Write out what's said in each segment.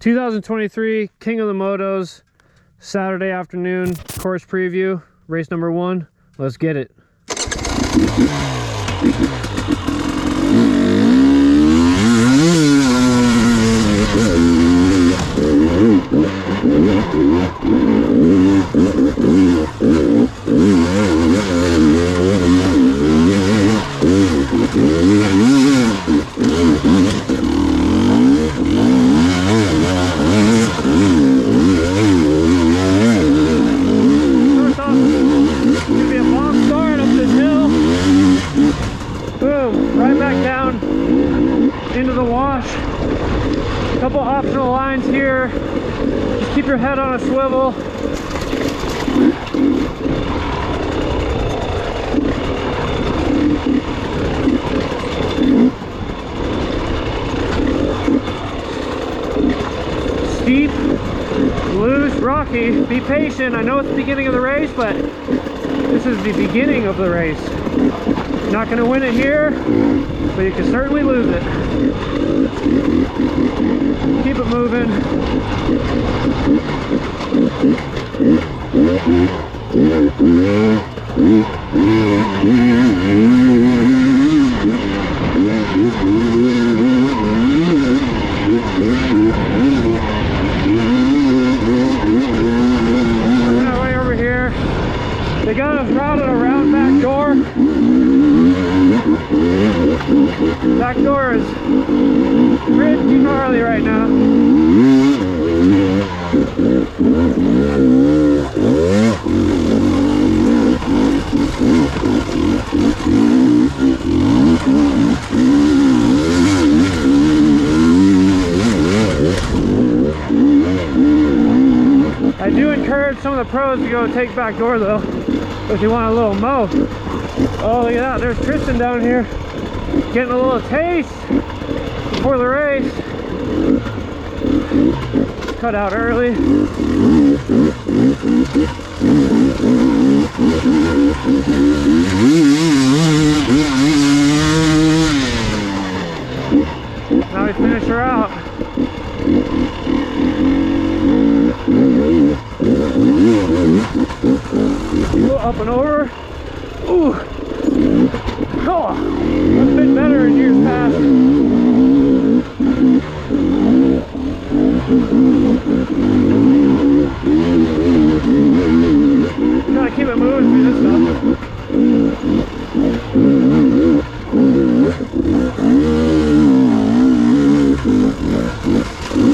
2023 King of the Motos, Saturday afternoon course preview, race number 1. Let's get it. Couple optional lines here. Just keep your head on a swivel. Steep, loose, rocky. Be patient. I know it's the beginning of the race, but this is the beginning of the race. You're not going to win it here, but you can certainly lose it. Keep it moving. Way over here. They got us routed around back door. Back door is pretty gnarly right now. I do encourage some of the pros to go take back door though, if you want a little mo. Oh, look at that, there's Tristan down here getting a little taste before the race. Cut out early. Now we finish her out. Ooh, up and over. Ooh. Oh, that's been better in years past. Gotta keep it moving through this stuff.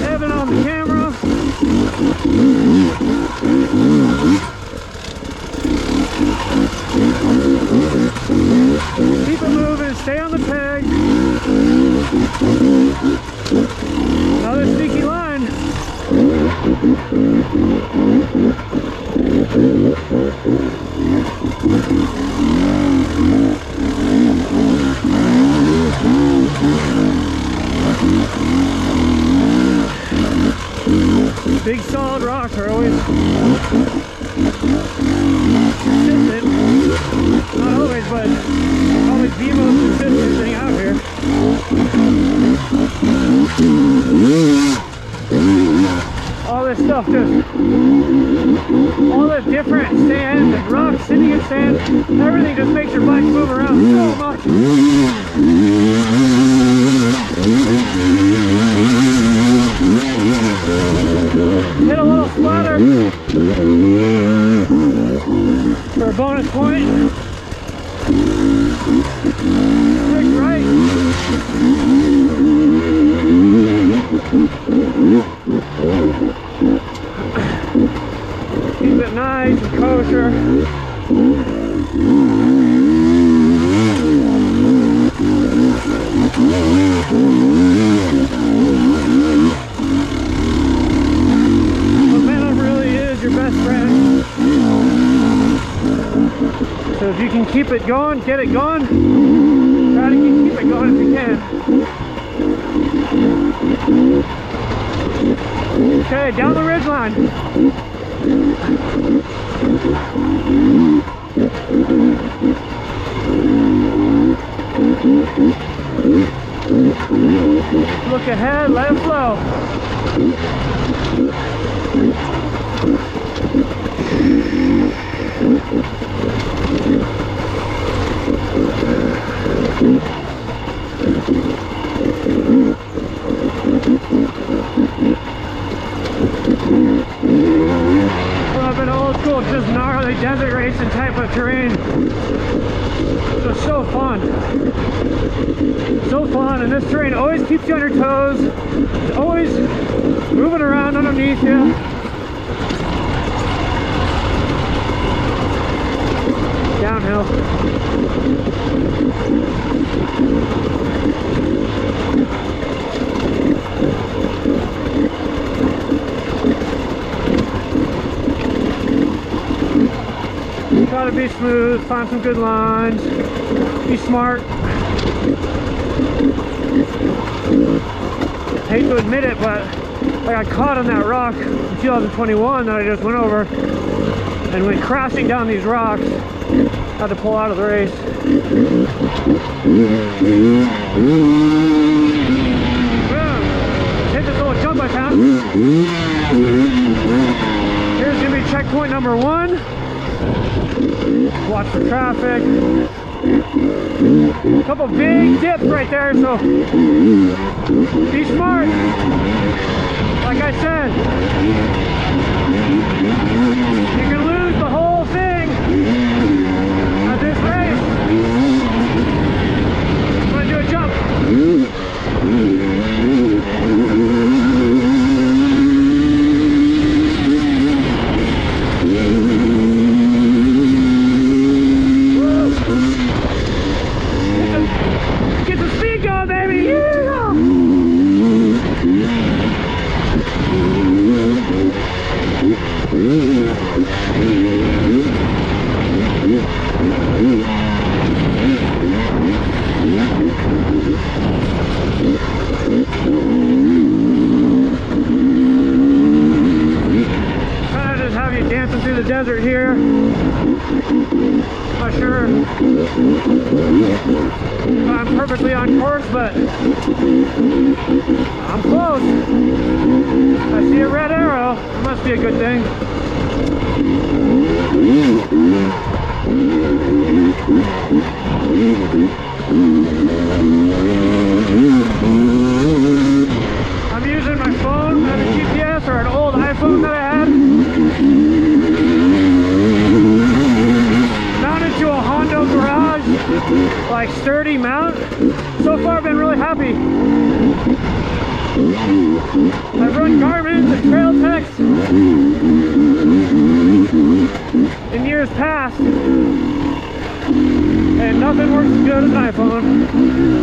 Evan on the camera. Keep it moving, stay on the peg. Another sneaky line. Big solid rocks are always consistent. Not always, but always the most consistent thing out here. All this stuff all the different sand and rocks sitting in sand, everything just makes your bike move around so much. Hit a little splatter for a bonus point. Quick right. Keep it nice and kosher. Momentum really is your best friend. So if you can keep it going, get it going. Try to keep it going if you can. Okay, down the ridge line. Look ahead, let it flow. Well, I've been old school, just gnarly desert racing type of terrain. It's so fun. So fun, and this terrain always keeps you on your toes. It's always moving around underneath you. Downhill. Try to be smooth, find some good lines, be smart. Hate to admit it, but I got caught on that rock in 2021 that I just went over, and went crashing down these rocks. Had to pull out of the race. Hit this little jump I found. Here's gonna be checkpoint number 1. Watch for traffic. A couple big dips right there, so be smart. Like I said, you can lose the whole thing at this race. I'm gonna do a jump. Dancing through the desert here. Not sure if I'm perfectly on course, but I'm close. I see a red arrow. It must be a good thing. I'm using my phone and a GPS, or an old iPhone that I had. Mounted to a Honda garage, like sturdy mount. So far I've been really happy. I've run Garmin's and Trail Techs in years past, and nothing works as good as an iPhone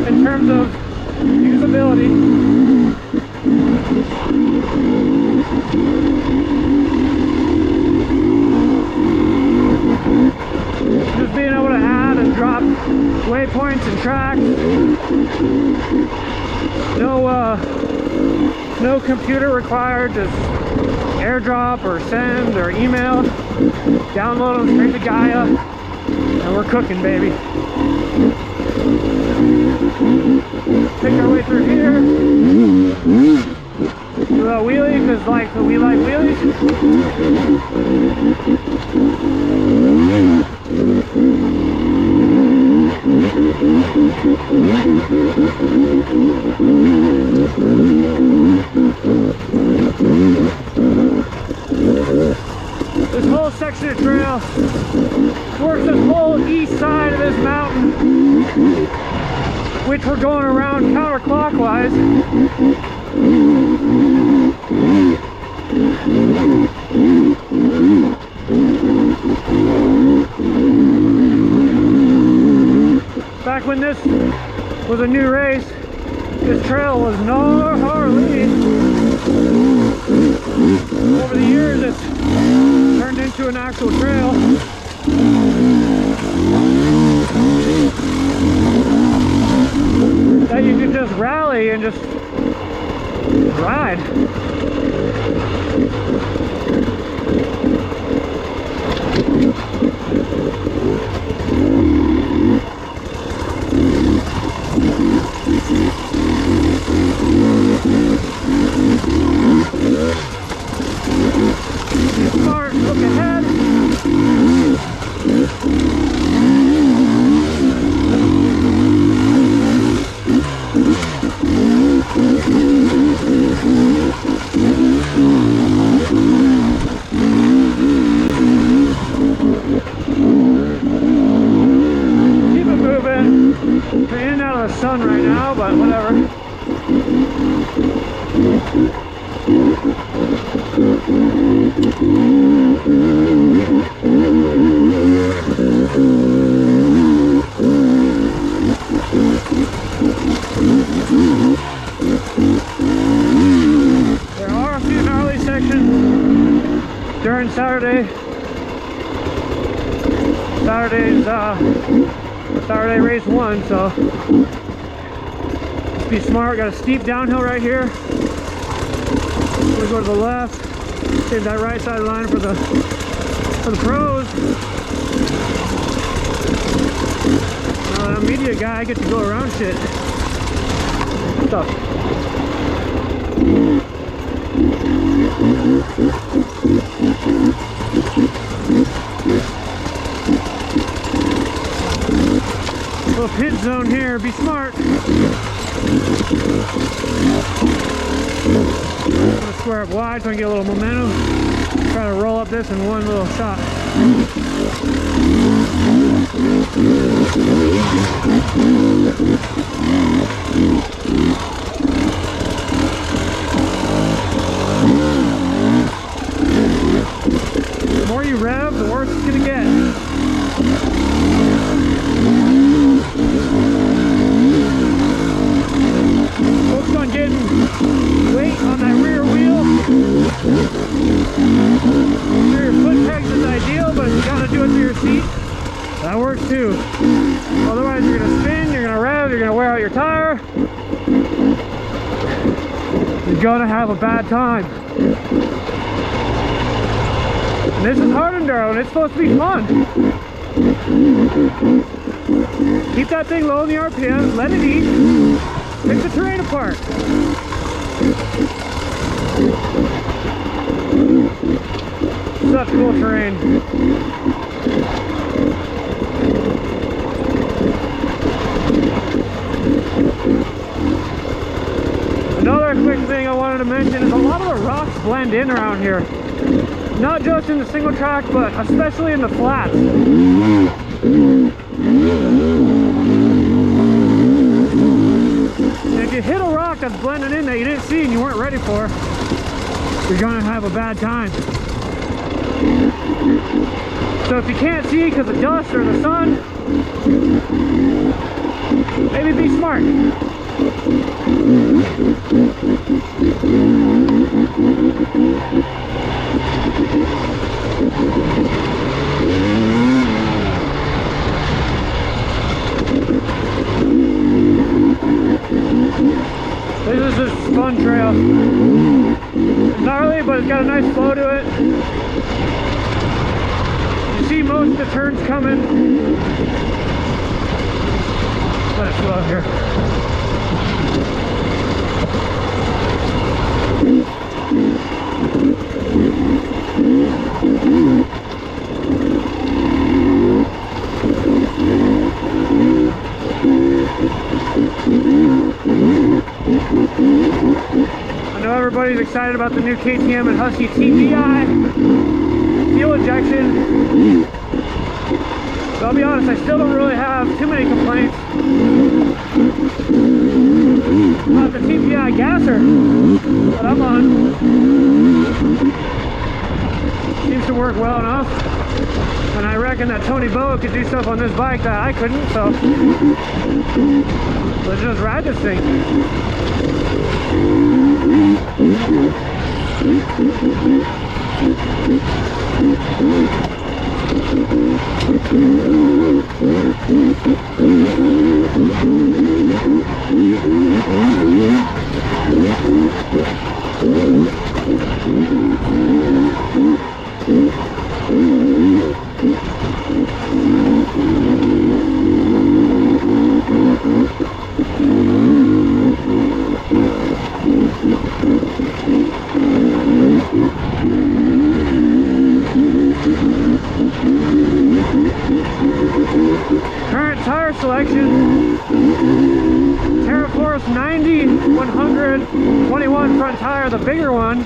in terms of usability. Just being able to add and drop waypoints and tracks. No computer required, just airdrop or send or email. Download them straight to Gaia, and we're cooking, baby. Take our way through here. Do a wheelie, because we like wheelies. This whole section of trail works this whole east side of this mountain, which we're going around counterclockwise. Back when this was a new race, this trail was gnarly. Over the years, it's turned into an actual trail. That you can just rally and just ride. during Saturday. Saturday race 1, so just be smart. Got a steep downhill right here. We'll go to the left. Save that right side line for the pros. Now that media guy, I get to go around shit. Stuff. Little pit zone here, be smart. I'm gonna square up wide so I can get a little momentum. Try to roll up this in one little shot. The more you rev, the worse it's gonna get. Focus on getting weight on that rear wheel. Sure, your foot pegs is ideal, but you gotta do it through your seat. That works too. Otherwise, you're gonna spin, you're gonna rev, you're gonna wear out your tire. You're gonna have a bad time. And this is hard enduro, and it's supposed to be fun. Keep that thing low in the RPM, let it eat, pick the terrain apart. Such cool terrain. Another quick thing I wanted to mention is a lot of the rocks blend in around here. Not just in the single track, but especially in the flats. And if you hit a rock that's blended in that you didn't see and you weren't ready for, you're gonna have a bad time. So if you can't see because of dust or the sun, maybe be smart. This is a fun trail. Gnarly, but it's got a nice flow to it. You see most of the turns coming. Let it flow here. I know everybody's excited about the new KTM and Husky TDI fuel injection. But I'll be honest, I still don't really have too many complaints about the TDI gasser that I'm on. Seems to work well enough. And I reckon that Tony Boa could do stuff on this bike that I couldn't, so let's just ride this thing. Current tire selection, Terraforce 90 100 21 front tire, the bigger one.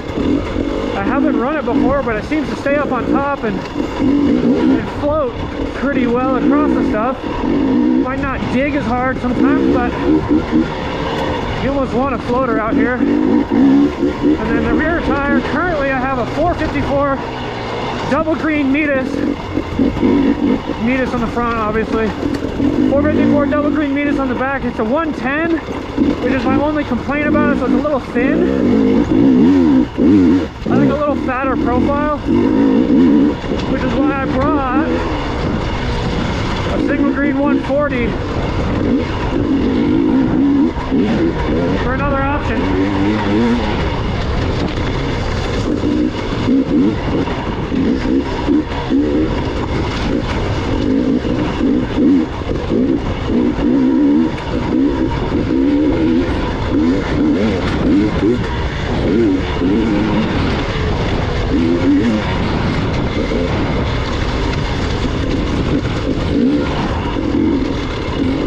I haven't run it before, but it seems to stay up on top and float pretty well across the stuff. Might not dig as hard sometimes, but you almost want a floater out here. And then the rear tire, currently I have a 454 double green Metis on the front, obviously. 454 double green Metis on the back. It's a 110, which is my only complaint about it, so it's a little thin. I think a little fatter profile. evergreen 140 for another option.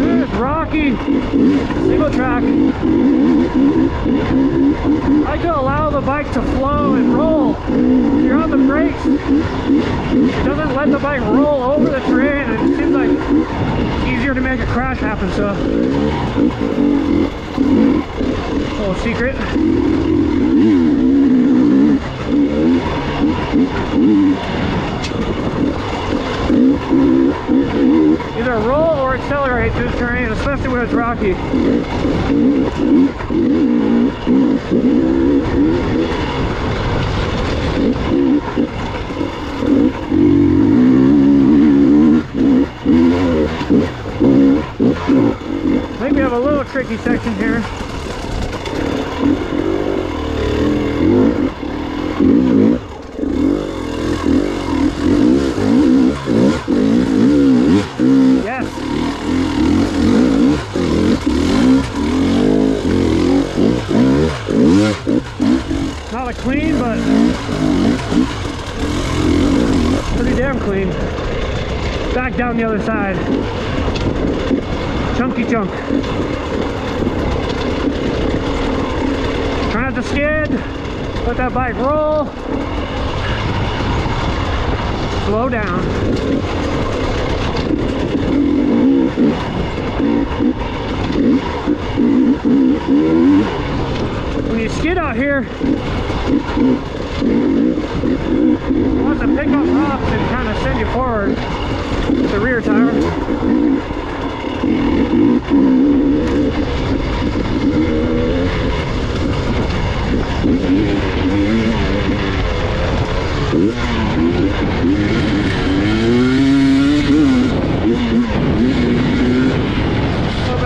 It's rocky, single track. I like to allow the bike to flow and roll. If you're on the brakes, it doesn't let the bike roll over the terrain, and it seems like it's easier to make a crash happen. So, a little secret. Either roll or accelerate through the terrain, especially when it's rocky. I think we have a little tricky section here. Yes. Not a clean, but pretty damn clean. Back down the other side. Chunky chunk. Try not to skid. Let that bike roll. Slow down. When you skid out here, you want to pick up rocks and kind of send you forward with the rear tire.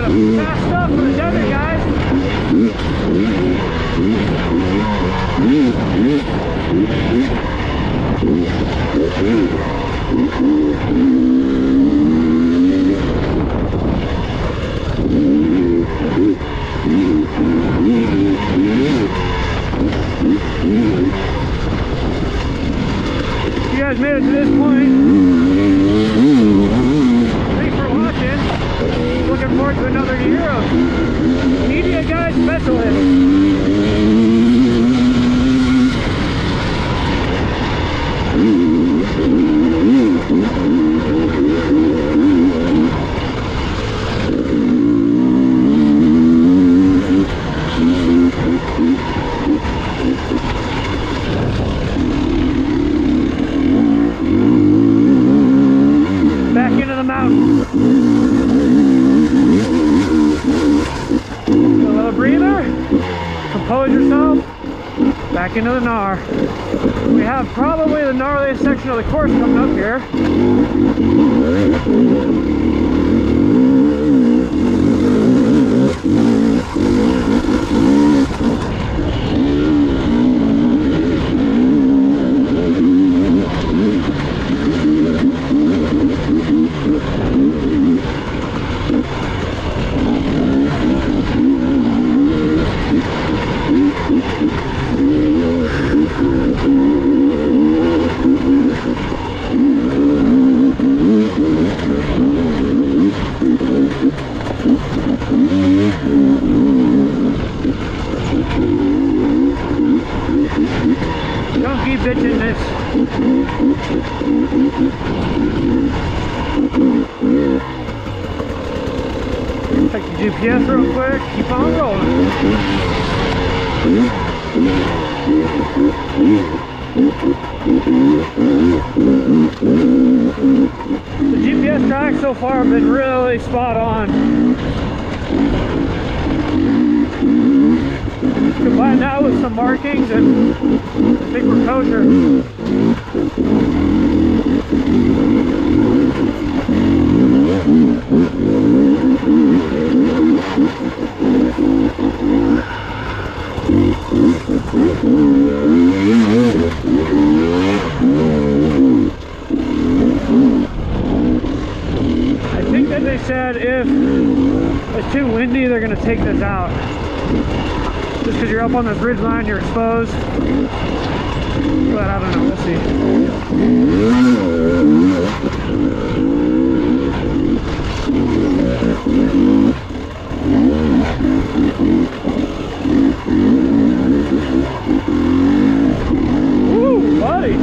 Fast stuff for the desert, guys. If you guys made it to this point, thanks for watching. Looking forward to another year of Media Specialist. Back into the mountains. A little breather, compose yourself, back into the gnar. We have probably the gnarliest section of the course coming up here. Don't keep bitching this. Check the GPS real quick, keep on rolling. The GPS tracks so far have been really spot on. Combine that with some markings and I think we're kosher. they're gonna take this out. Just because you're up on this ridge line, you're exposed. But I don't know, we'll see. Woo, buddy!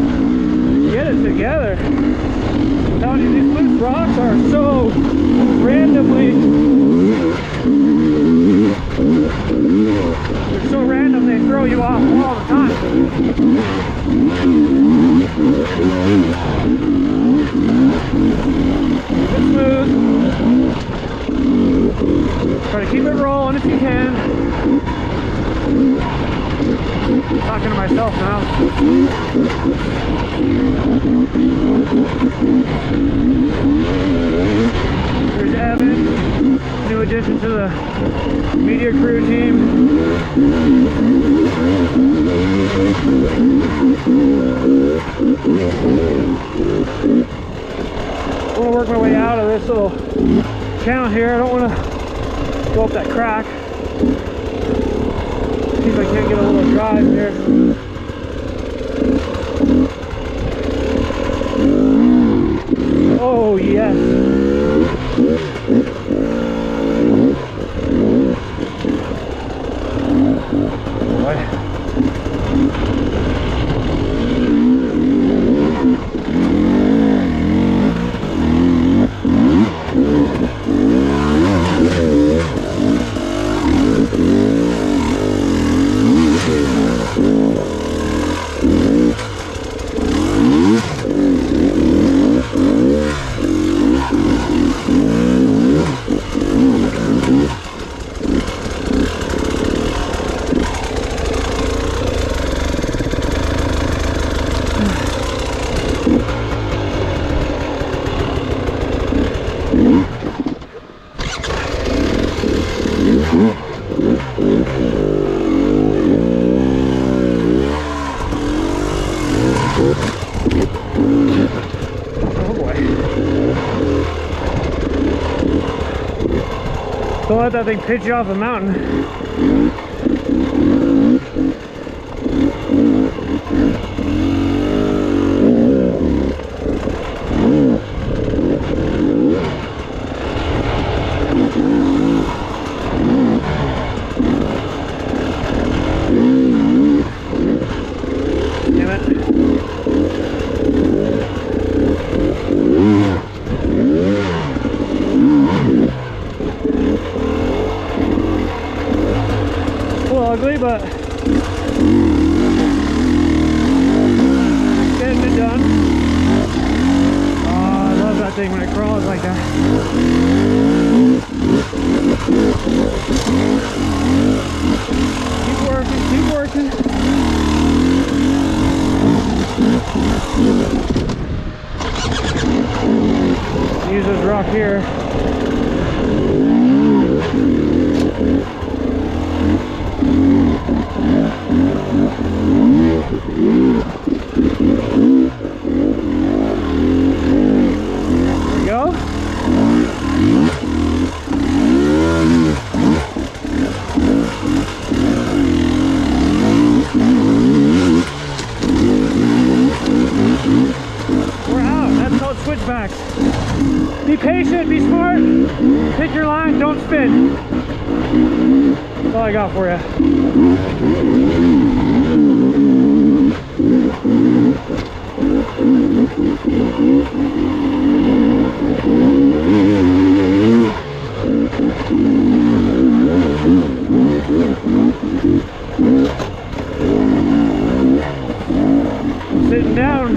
Get it together. I'm telling you, these loose rocks are so randomly... They're so random, they throw you off all the time. Keep it smooth. Try to keep it rolling if you can. I'm talking to myself now. There's Evan, new addition to the media crew team. I want to work my way out of this little channel here. I don't want to go up that crack. See if I can't get a little drive here. Oh yes. Boy. Don't let that thing pitch you off the mountain. Damn it. Ugly, but getting it done. Oh, I love that thing when it crawls like that. Keep working, keep working. Use this rock here. There we go. We're out. That's called switchbacks. Be patient, be smart. Pick your line, don't spin. That's all I got for you. Sitting down.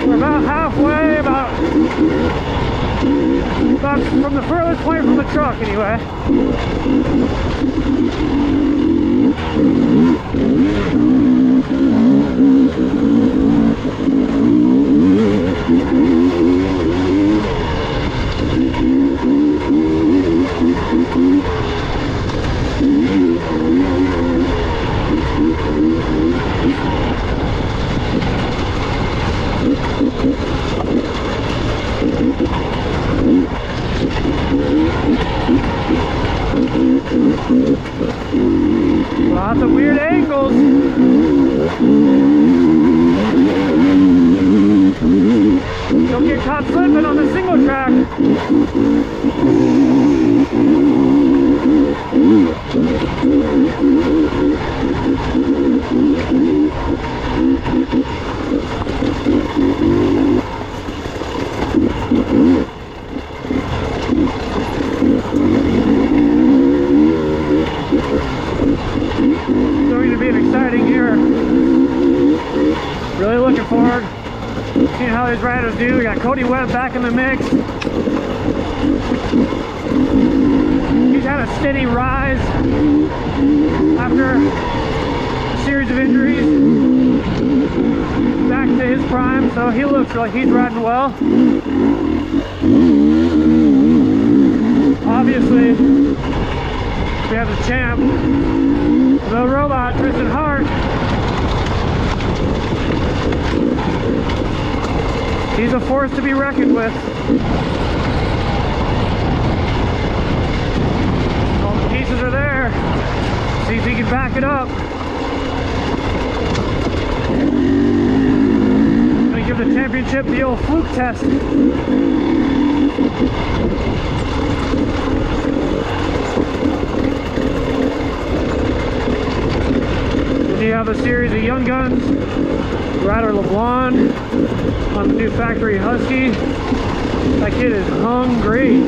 We're about halfway, about from the furthest point from the truck anyway. Going to be an exciting year. Really looking forward to seeing how these riders do. We got Cody Webb back in the mix. He's had a steady rise after a series of injuries. Back to his prime, so he looks like he's riding well. Obviously, we have the champ, the robot, Tristan Hart. He's a force to be reckoned with. All the pieces are there. See if he can back it up. Gonna give the championship the old fluke test. Then you have a series of young guns. Ryder LeBlanc on the new factory Husky. That kid is hungry.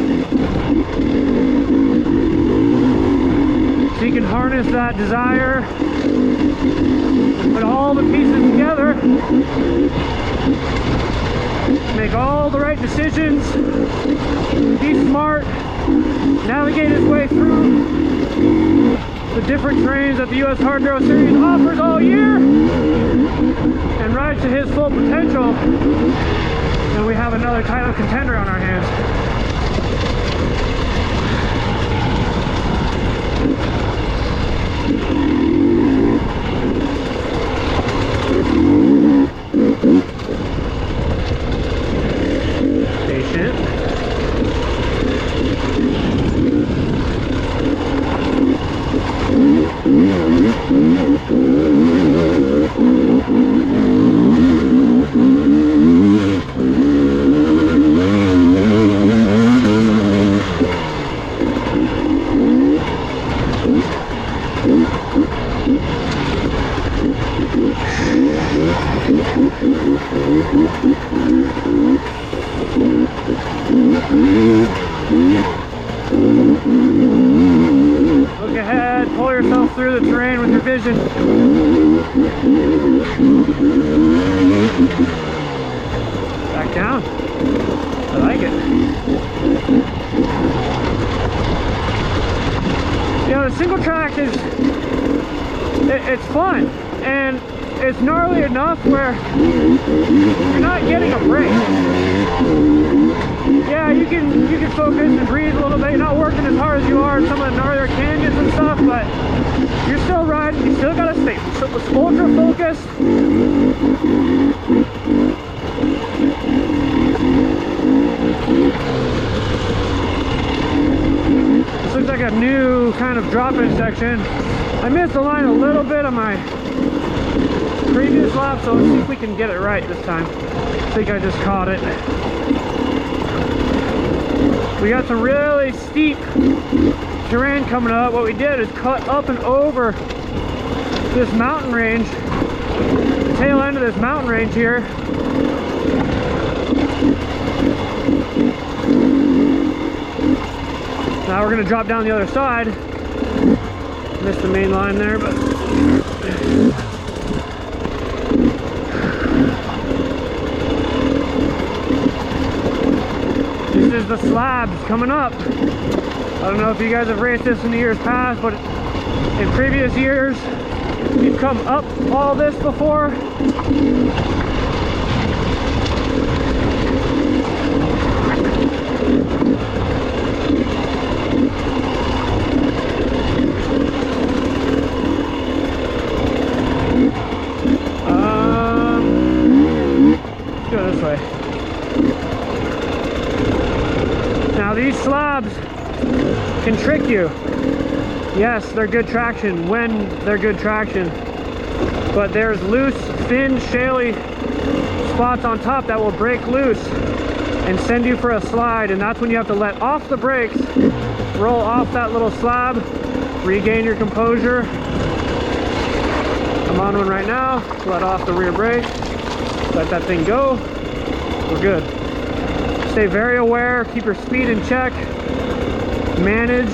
So you can harness that desire, put all the pieces together, make all the right decisions, be smart, navigate his way through the different terrains that the US Hard Enduro Series offers all year, and ride to his full potential, and we have another title contender on our hands. Patient. Look ahead, pull yourself through the terrain with your vision. Back down. I like it. You know, the single track is, it's fun, and it's gnarly enough where you're not getting a break. Yeah, you can focus and breathe a little bit. You're not working as hard as you are in some of the gnarlier canyons and stuff, but you're still riding. You still gotta stay ultra focused. This looks like a new kind of drop-in section. I missed the line a little bit on my previous lap, so let's see if we can get it right this time. I think I just caught it. We got some really steep terrain coming up. What we did is cut up and over this mountain range, the tail end of this mountain range here. Now we're going to drop down the other side. Missed the main line there, but this is the slabs coming up. I don't know if you guys have raced this in the years past, but in previous years you've come up all this before. Let's go this way. Now these slabs can trick you. Yes, they're good traction when they're good traction, but there's loose, thin, shaly spots on top that will break loose, and send you for a slide, and that's when you have to let off the brakes, roll off that little slab, regain your composure. I'm on one right now. Let off the rear brake, let that thing go. We're good. Stay very aware, keep your speed in check, manage,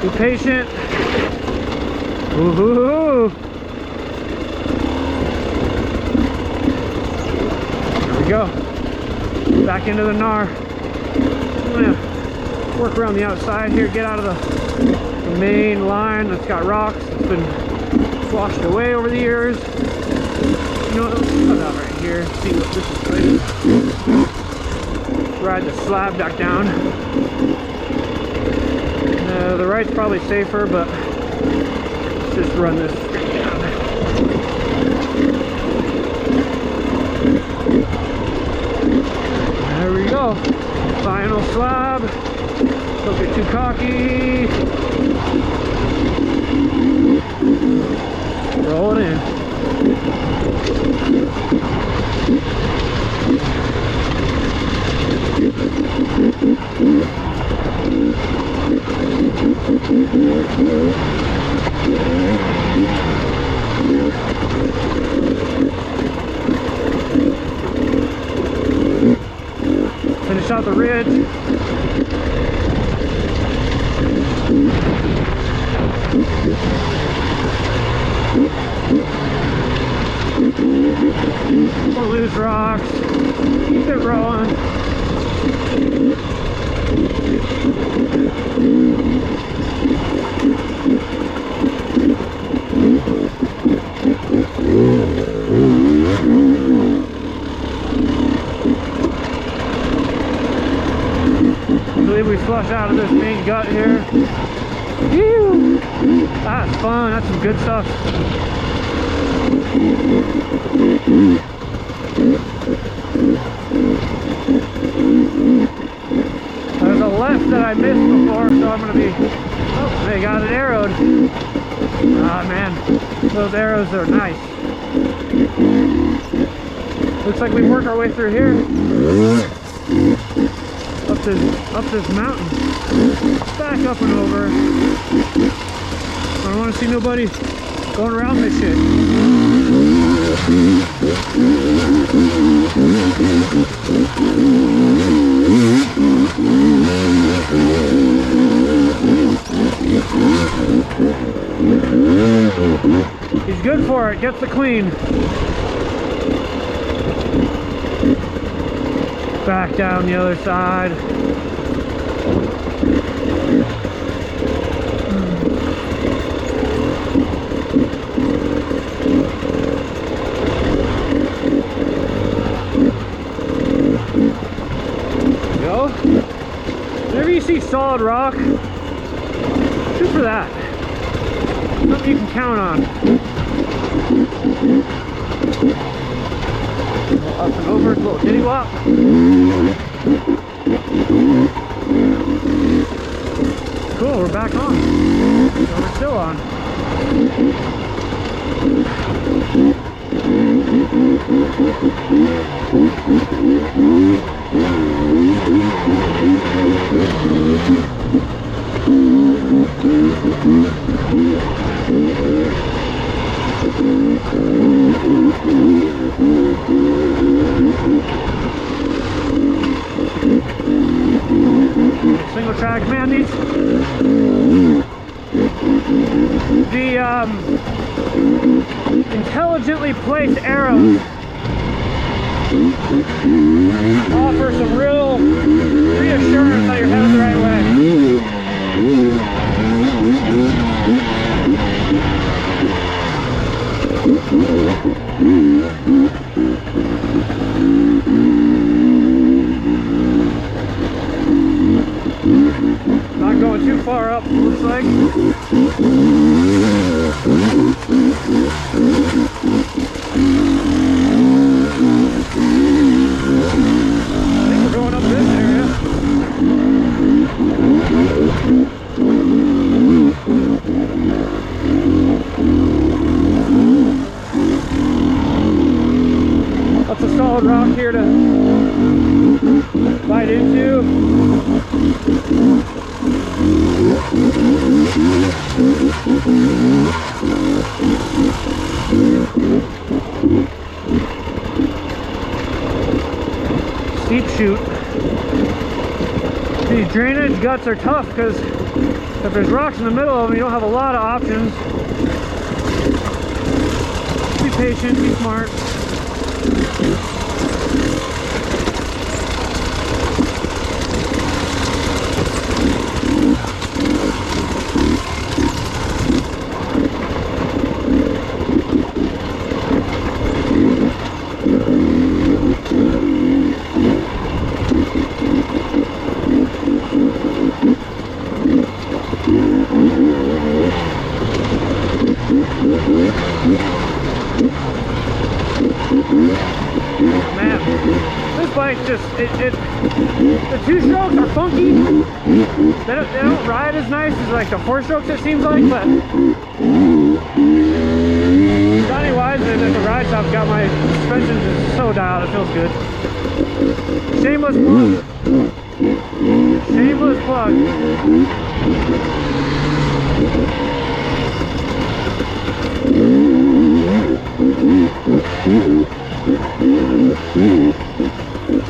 be patient. Woohoo! There we go. Back into the Gnar. I'm gonna work around the outside here, get out of the main line that's got rocks. It's been washed away over the years. You know what, let's cut out right here, see what this is like. Ride the slab back down. The right's probably safer, but let's just run this straight down. There we go. Final slab. Don't get too cocky. Roll it in. Finish out the ridge. Don't lose rocks. Keep it rolling. I believe we flush out of this main gut here. Whew. That's fun. That's some good stuff. There's a left that I missed before, so I'm going to be... Oh, they got it arrowed. Ah, man. Those arrows are nice. Looks like we work our way through here. Up this mountain. Back up and over. I don't want to see nobody going around this shit. He's good for it, gets the clean. Back down the other side. Go. Whenever you see solid rock, shoot for that. Something you can count on. Up and over, a little diddy wop. Cool, we're back on. So we're still on. Single track, man, the intelligently placed arrows offer some real reassurance that you're headed the right way. Not going too far up, looks like. I think we're going up this area. rock here to bite into. Steep chute. These drainage guts are tough because if there's rocks in the middle of them, you don't have a lot of options. Be patient, be smart. Man, this bike just, the two strokes are funky. They don't ride as nice as like the four strokes it seems like, but Johnny Wiseman at the ride shop's got my suspension just so dialed, it feels good. Shameless plug. Shameless plug.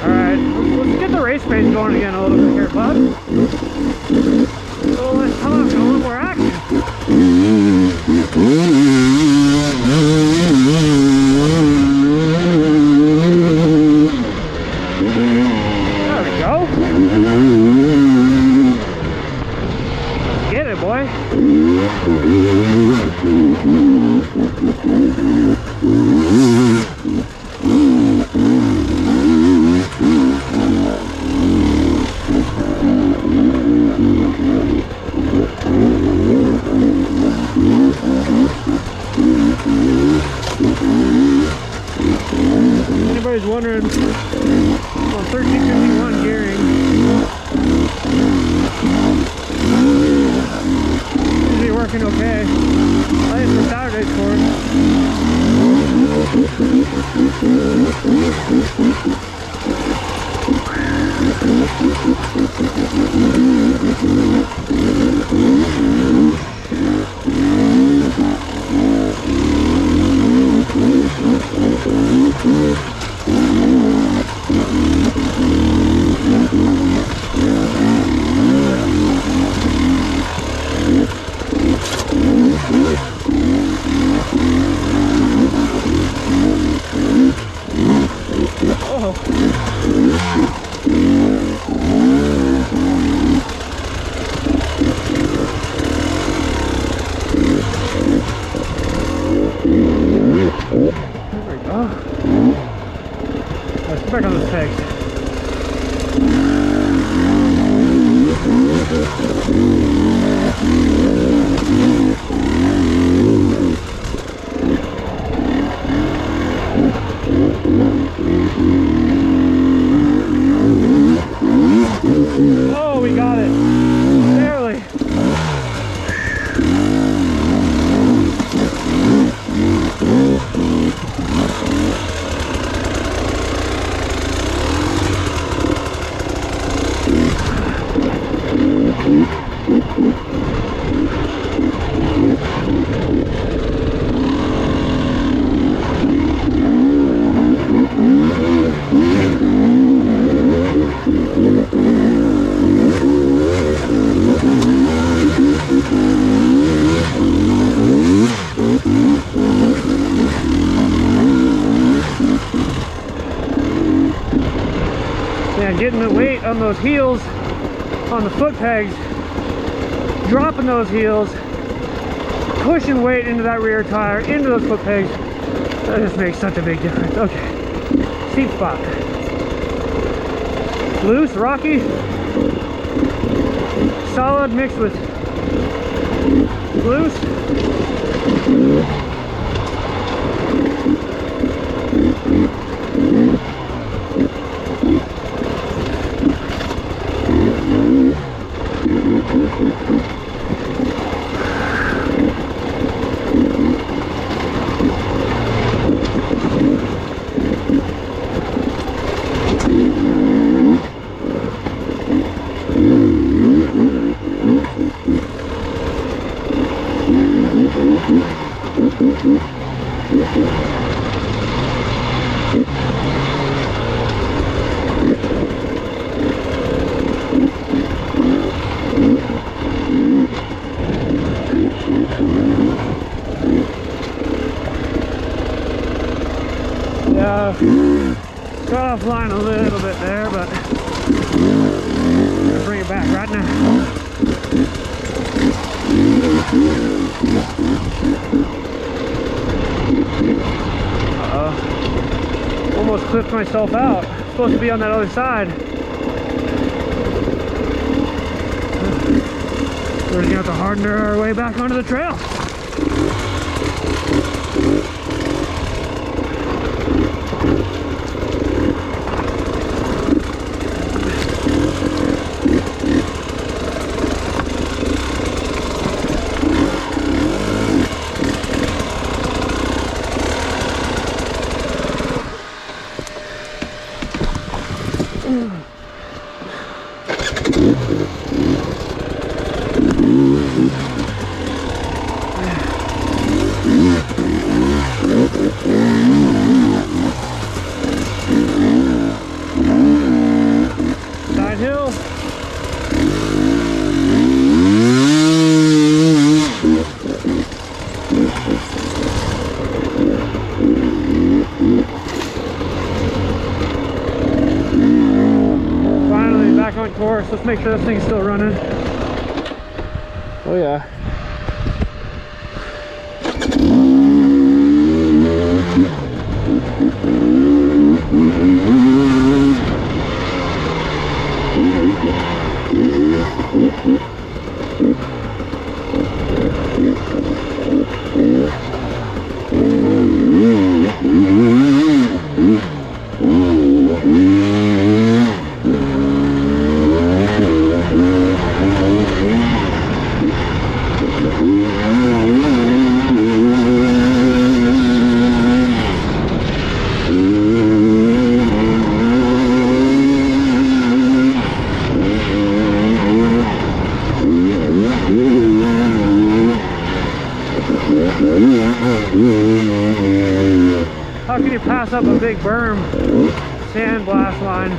Alright, let's get the race pace going again a little bit here, bud. A little less talk and a little more action. There we go. Get it, boy. Anybody's wondering, on 1351 gearing, usually working okay. I think for Saturday's course. Let's get back on this pegs. Oh, we got it. Barely. Yeah, getting the weight on those heels, on the foot pegs, dropping those heels, pushing weight into that rear tire, into those foot pegs, that just makes such a big difference. Okay, seat spot. Loose, rocky, solid mixed with loose. Yeah, got offline a little bit there, but I'm gonna bring it back right now. Uh-oh. Almost clipped myself out. Supposed to be on that other side. We're just gonna have to harden our way back onto the trail. Side hill. Finally back on course. Let's make sure this thing's still running. Oh yeah. How can you pass up a big berm sandblast line?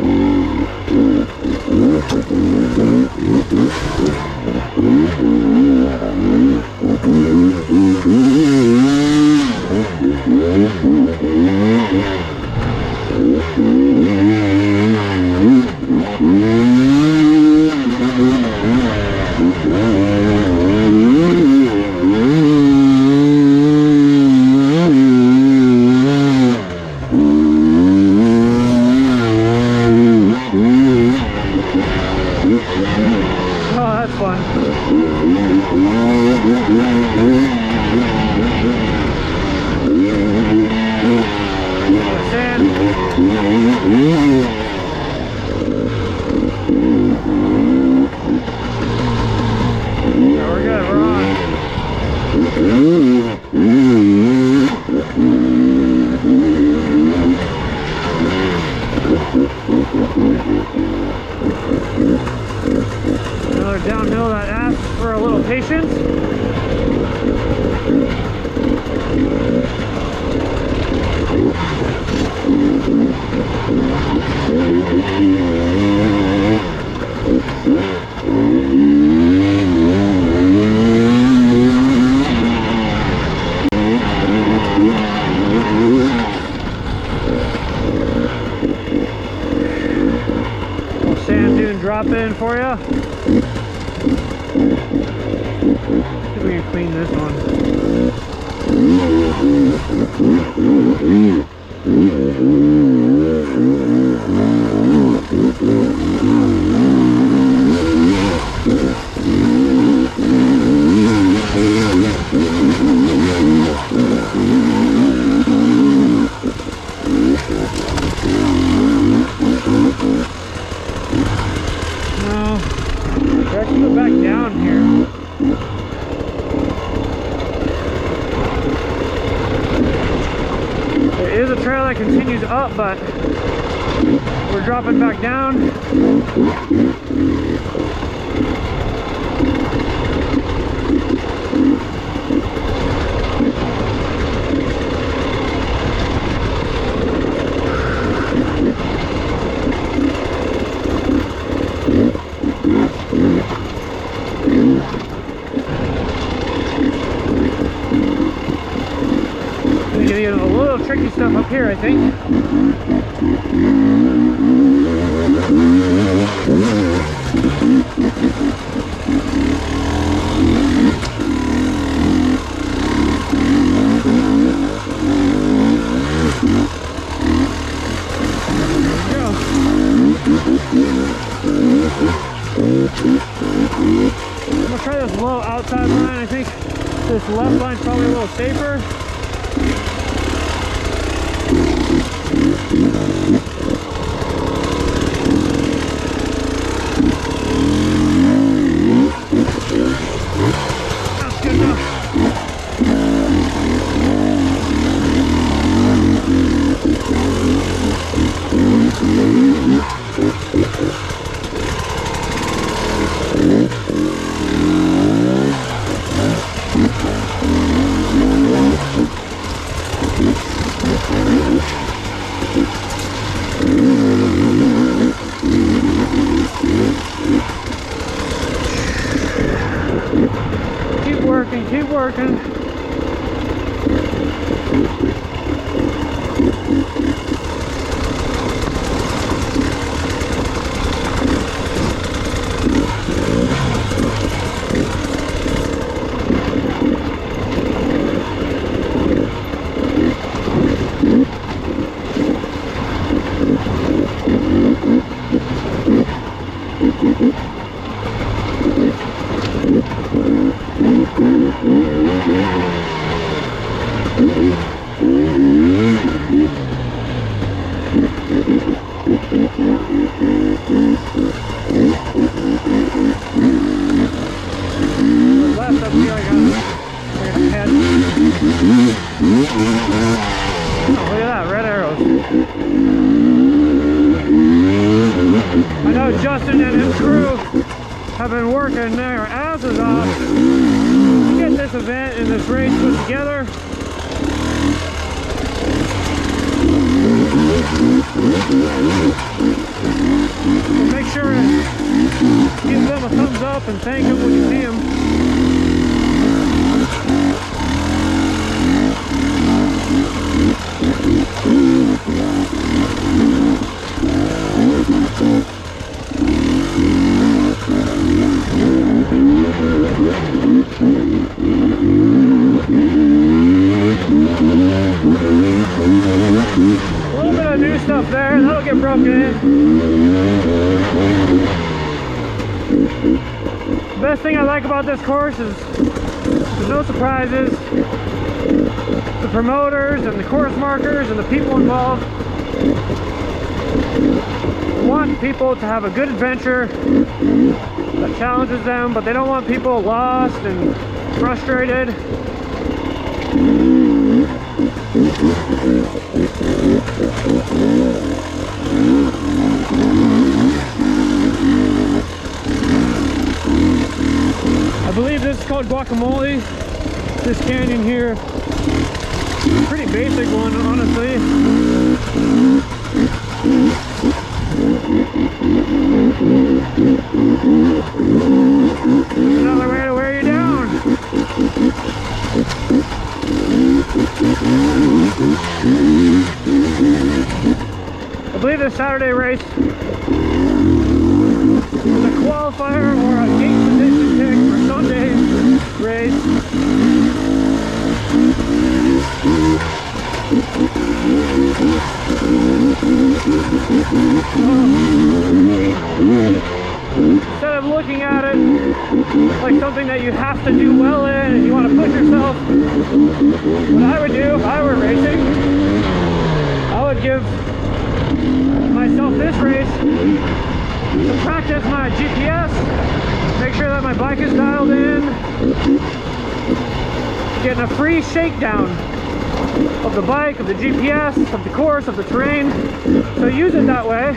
Oh, that's fun. Sand. Yeah, we're good, we're on. Another downhill that asks for a little patience. Sand dune drop in for you. See if we can clean this one. No, we actually go back down here. There is a trail that continues up, but we're dropping back down. little tricky stuff up here, I think. I'm gonna try this low outside line. I think this left line's probably a little safer. That's good enough. Keep working. I know Justin and his crew have been working their asses off to get this event and this race put together. So make sure to give them a thumbs up and thank them when you see them. A little bit of new stuff there, that'll get broken in. The best thing I like about this course is there's no surprises. The promoters and the course markers and the people involved want people to have a good adventure that challenges them, but they don't want people lost and frustrated. I believe this is called Guacamole, this canyon here. Pretty basic one, honestly. Another way to wear you down. I believe this Saturday race is a qualifier or a gate position pick for Sunday's race. Instead of looking at it like something that you have to do well in and you want to push yourself, what I would do if I were racing, I would give myself this race to practice my GPS, make sure that my bike is dialed in, getting a free shakedown of the bike, of the GPS, of the course, of the terrain. So use it that way.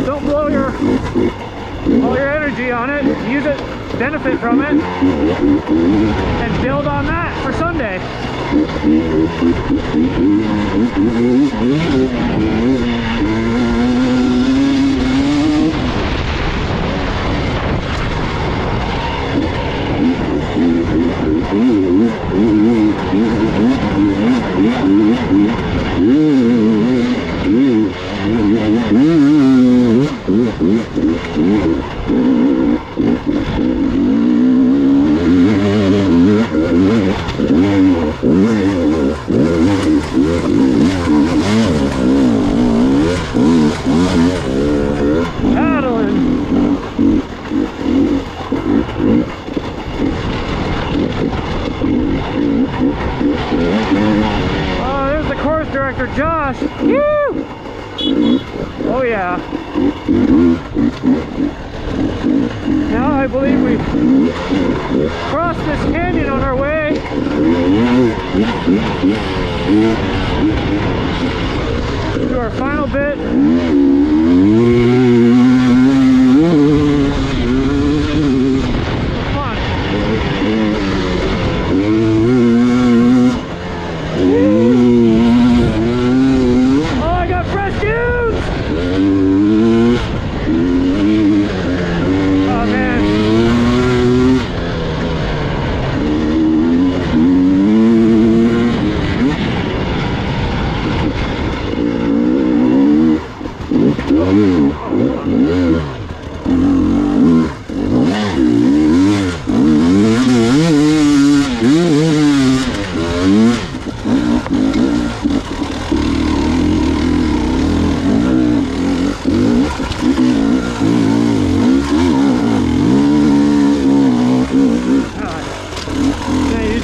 Don't blow all your energy on it. Use it, benefit from it, and build on that for Sunday. Race Director Josh. Woo! Oh yeah. Now I believe we crossed this canyon on our way to our final bit.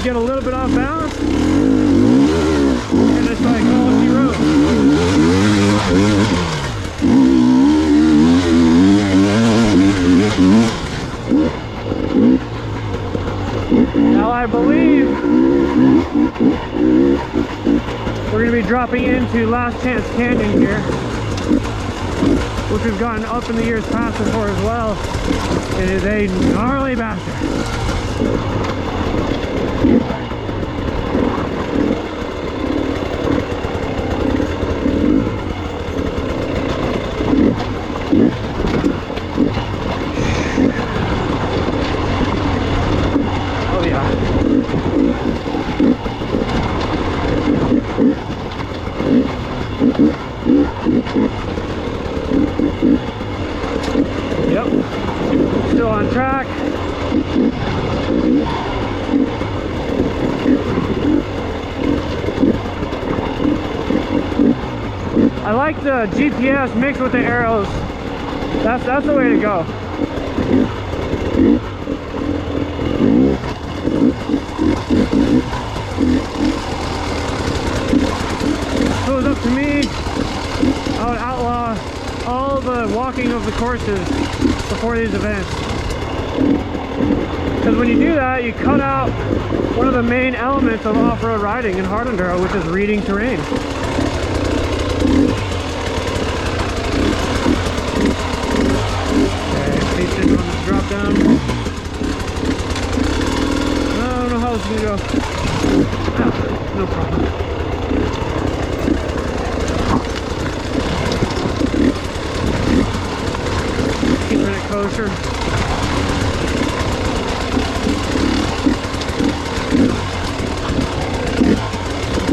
Get a little bit off balance, and it's like quality road. Now I believe we're going to be dropping into Last Chance Canyon here, which we've gotten up in the years past before as well. It is a gnarly bastard. Oh yeah. Yep. Still on track. I like the GPS mixed with the arrows. That's the way to go. So it was up to me, I would outlaw all the walking of the courses before these events. Because when you do that, you cut out one of the main elements of off-road riding in hard enduro, which is reading terrain. On this drop down. I don't know how this is going to go. Ah, no problem. Keeping it kosher.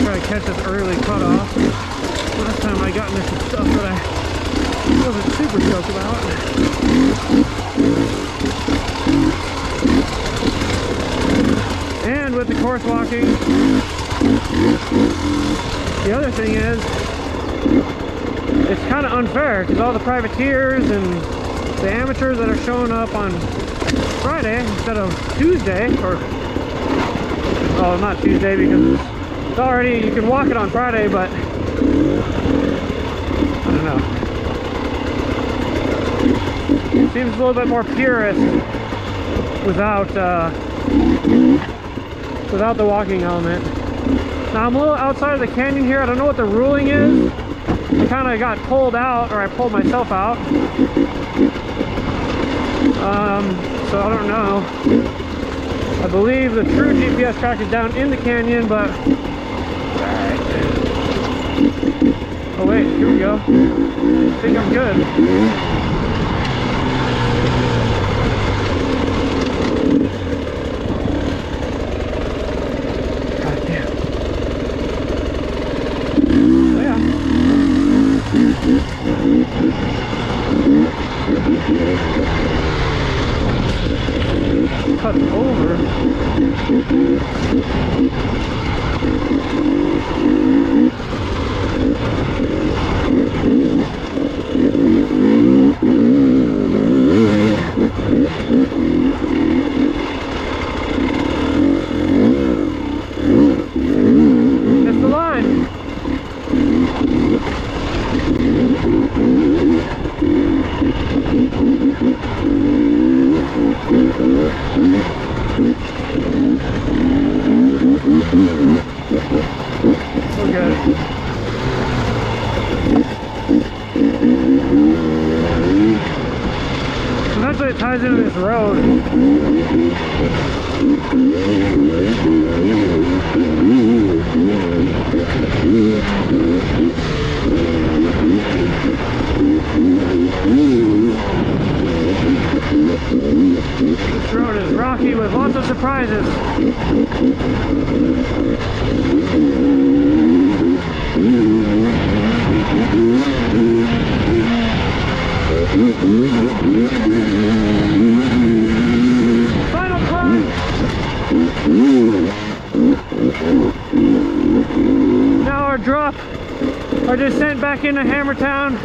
Try to catch this early cutoff. Last time I got into some stuff that I wasn't super stoked about. And with the course walking, the other thing is, it's kind of unfair because all the privateers and the amateurs that are showing up on Friday instead of Tuesday, or, well, not Tuesday because it's already, you can walk it on Friday, but I don't know. Seems a little bit more purist without the walking element. Now I'm a little outside of the canyon here. I don't know what the ruling is. I kind of got pulled out, or I pulled myself out. So I don't know. I believe the true GPS track is down in the canyon, but oh wait, here we go. I think I'm good. Cut over. We're good. Eventually it ties into this road. This road is rocky with lots of surprises. Final climb! Now our drop, our descent back into Hammertown.